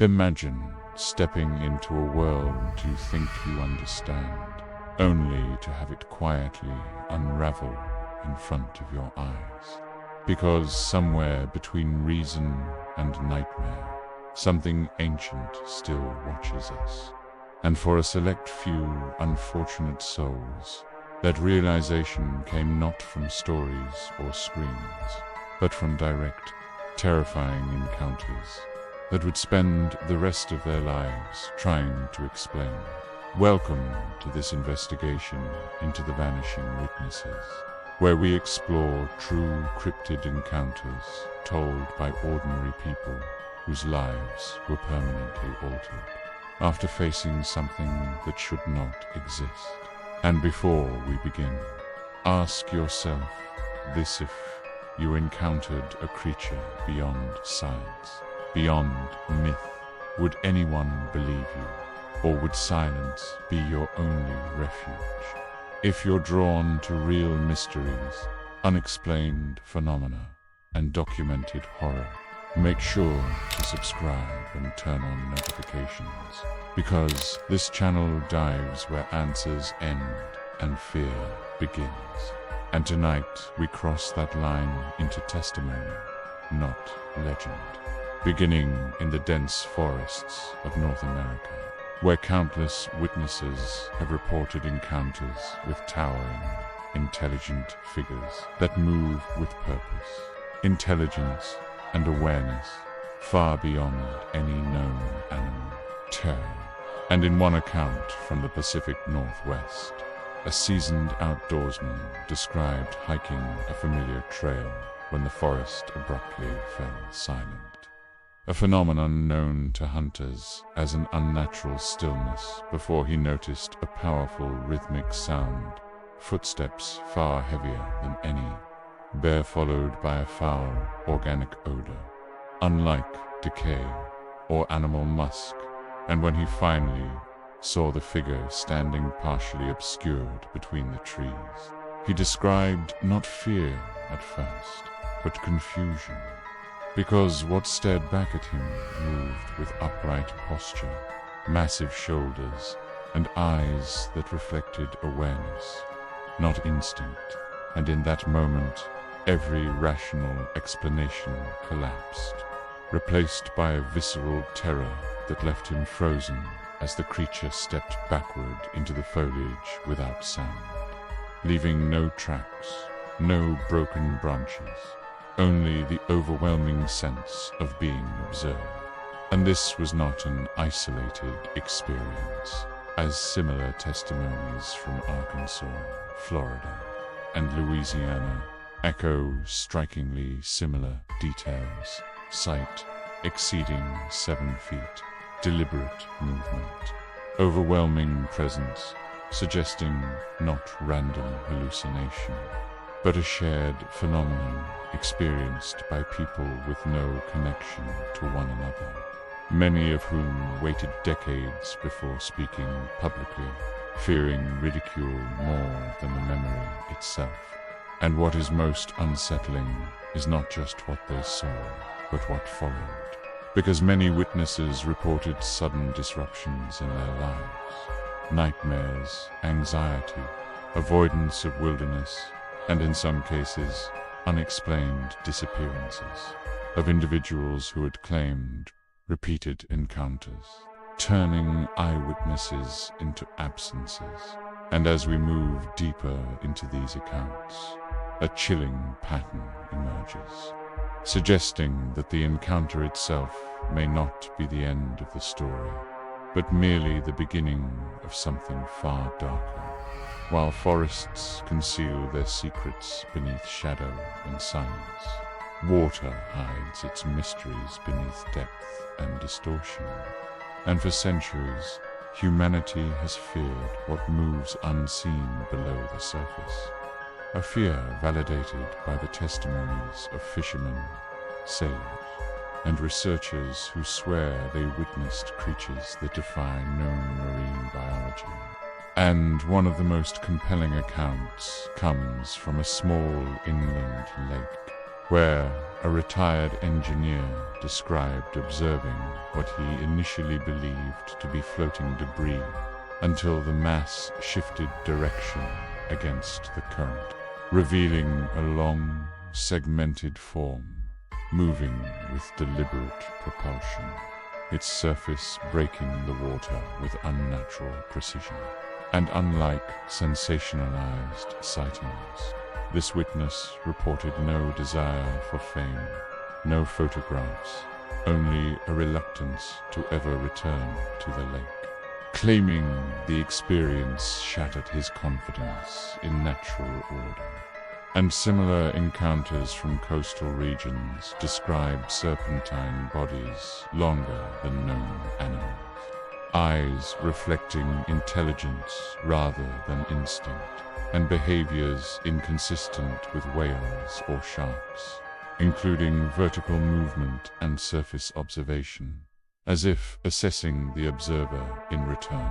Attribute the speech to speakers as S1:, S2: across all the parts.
S1: Imagine stepping into a world you think you understand, only to have it quietly unravel in front of your eyes. Because somewhere between reason and nightmare, something ancient still watches us. And for a select few unfortunate souls, that realization came not from stories or screams, but from direct, terrifying encounters that would spend the rest of their lives trying to explain. Welcome to this investigation into the vanishing witnesses, where we explore true cryptid encounters told by ordinary people whose lives were permanently altered after facing something that should not exist. And before we begin, ask yourself this: if you encountered a creature beyond science, beyond myth, would anyone believe you, or would silence be your only refuge? If you're drawn to real mysteries, unexplained phenomena, and documented horror, make sure to subscribe and turn on notifications, because this channel dives where answers end and fear begins. And tonight we cross that line into testimony, not legend, beginning in the dense forests of North America, where countless witnesses have reported encounters with towering, intelligent figures that move with purpose, intelligence, and awareness far beyond any known animal terror. And in one account from the Pacific Northwest, a seasoned outdoorsman described hiking a familiar trail when the forest abruptly fell silent. A phenomenon known to hunters as an unnatural stillness before he noticed a powerful rhythmic sound, footsteps far heavier than any, bear followed by a foul organic odor, unlike decay or animal musk. And when he finally saw the figure standing partially obscured between the trees, he described not fear at first, but confusion, because what stared back at him moved with upright posture, massive shoulders, and eyes that reflected awareness, not instinct. And in that moment, every rational explanation collapsed, replaced by a visceral terror that left him frozen as the creature stepped backward into the foliage without sound, leaving no tracks, no broken branches, only the overwhelming sense of being observed. And this was not an isolated experience, as similar testimonies from Arkansas, Florida, and Louisiana echo strikingly similar details: sight exceeding 7 feet, deliberate movement, overwhelming presence, suggesting not random hallucination, but a shared phenomenon experienced by people with no connection to one another, many of whom waited decades before speaking publicly, fearing ridicule more than the memory itself. And what is most unsettling is not just what they saw, but what followed, because many witnesses reported sudden disruptions in their lives, nightmares, anxiety, avoidance of wilderness, and in some cases, unexplained disappearances of individuals who had claimed repeated encounters, turning eyewitnesses into absences. And as we move deeper into these accounts, a chilling pattern emerges, suggesting that the encounter itself may not be the end of the story, but merely the beginning of something far darker. While forests conceal their secrets beneath shadow and silence, water hides its mysteries beneath depth and distortion. And for centuries, humanity has feared what moves unseen below the surface, a fear validated by the testimonies of fishermen, sailors, and researchers who swear they witnessed creatures that defy known marine biology. And one of the most compelling accounts comes from a small inland lake where a retired engineer described observing what he initially believed to be floating debris until the mass shifted direction against the current, revealing a long, segmented form, moving with deliberate propulsion, its surface breaking the water with unnatural precision. And unlike sensationalized sightings, this witness reported no desire for fame, no photographs, only a reluctance to ever return to the lake, claiming the experience shattered his confidence in natural order. And similar encounters from coastal regions describe serpentine bodies longer than known animals, eyes reflecting intelligence rather than instinct, and behaviors inconsistent with whales or sharks, including vertical movement and surface observation, as if assessing the observer in return.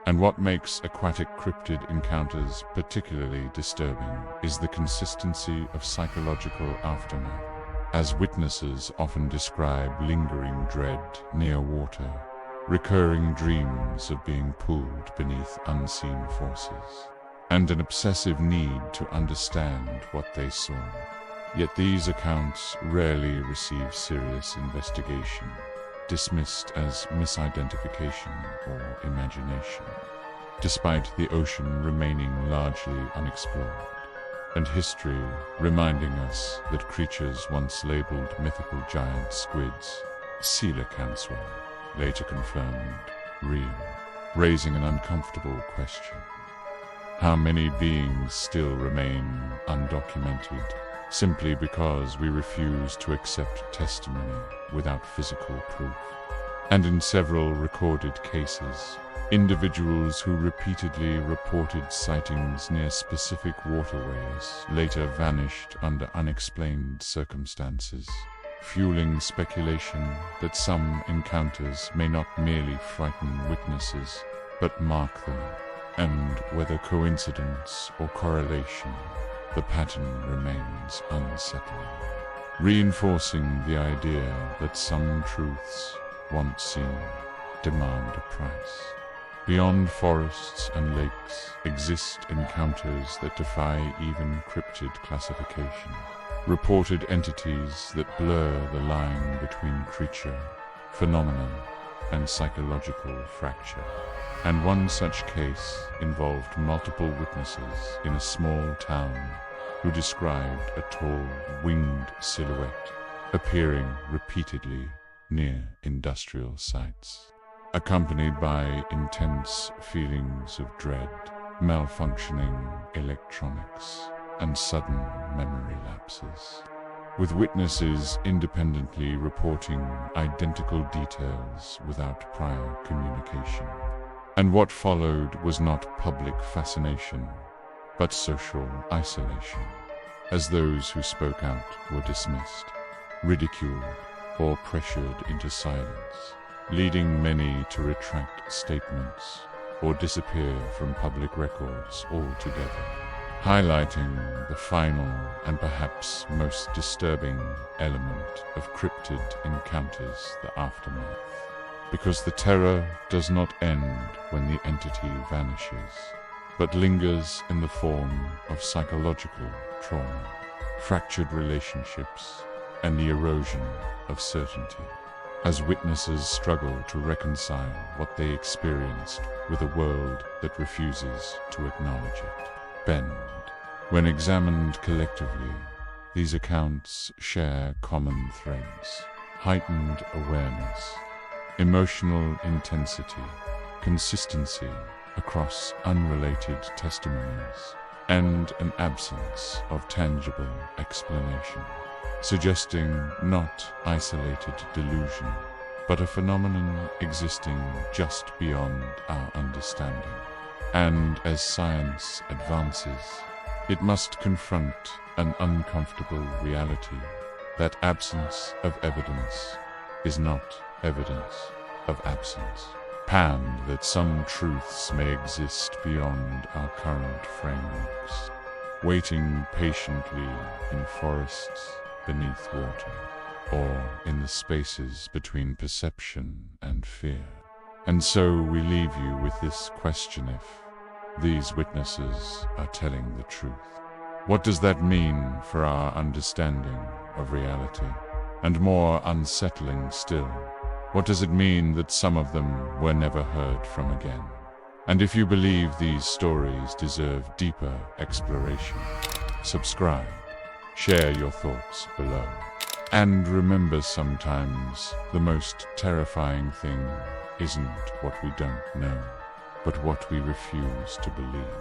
S1: And what makes aquatic cryptid encounters particularly disturbing is the consistency of psychological aftermath, as witnesses often describe lingering dread near water, recurring dreams of being pulled beneath unseen forces, and an obsessive need to understand what they saw. Yet these accounts rarely receive serious investigation, dismissed as misidentification or imagination, despite the ocean remaining largely unexplored, and history reminding us that creatures once labeled mythical giant squids, coelacanths, later confirmed real, raising an uncomfortable question. How many beings still remain undocumented simply because we refuse to accept testimony without physical proof? And in several recorded cases, individuals who repeatedly reported sightings near specific waterways later vanished under unexplained circumstances, fueling speculation that some encounters may not merely frighten witnesses, but mark them, and whether coincidence or correlation, the pattern remains unsettling, reinforcing the idea that some truths, once seen, demand a price. Beyond forests and lakes exist encounters that defy even cryptid classification, reported entities that blur the line between creature, phenomenon, and psychological fracture. And one such case involved multiple witnesses in a small town who described a tall, winged silhouette appearing repeatedly near industrial sites, accompanied by intense feelings of dread, malfunctioning electronics, and sudden memory lapses, with witnesses independently reporting identical details without prior communication. And what followed was not public fascination, but social isolation, as those who spoke out were dismissed, ridiculed, or pressured into silence, leading many to retract statements or disappear from public records altogether, highlighting the final and perhaps most disturbing element of cryptid encounters, the aftermath. Because the terror does not end when the entity vanishes, but lingers in the form of psychological trauma, fractured relationships, and the erosion of certainty, as witnesses struggle to reconcile what they experienced with a world that refuses to acknowledge it. Bend. When examined collectively, these accounts share common threads: heightened awareness, emotional intensity, consistency across unrelated testimonies, and an absence of tangible explanation, suggesting not isolated delusion, but a phenomenon existing just beyond our understanding. And as science advances, it must confront an uncomfortable reality: that absence of evidence is not evidence of absence. Panned that some truths may exist beyond our current frameworks, waiting patiently in forests, beneath water, or in the spaces between perception and fear. And so we leave you with this question: if these witnesses are telling the truth, what does that mean for our understanding of reality? And more unsettling still, what does it mean that some of them were never heard from again? And if you believe these stories deserve deeper exploration, subscribe, share your thoughts below. And remember, sometimes the most terrifying thing isn't what we don't know, but what we refuse to believe.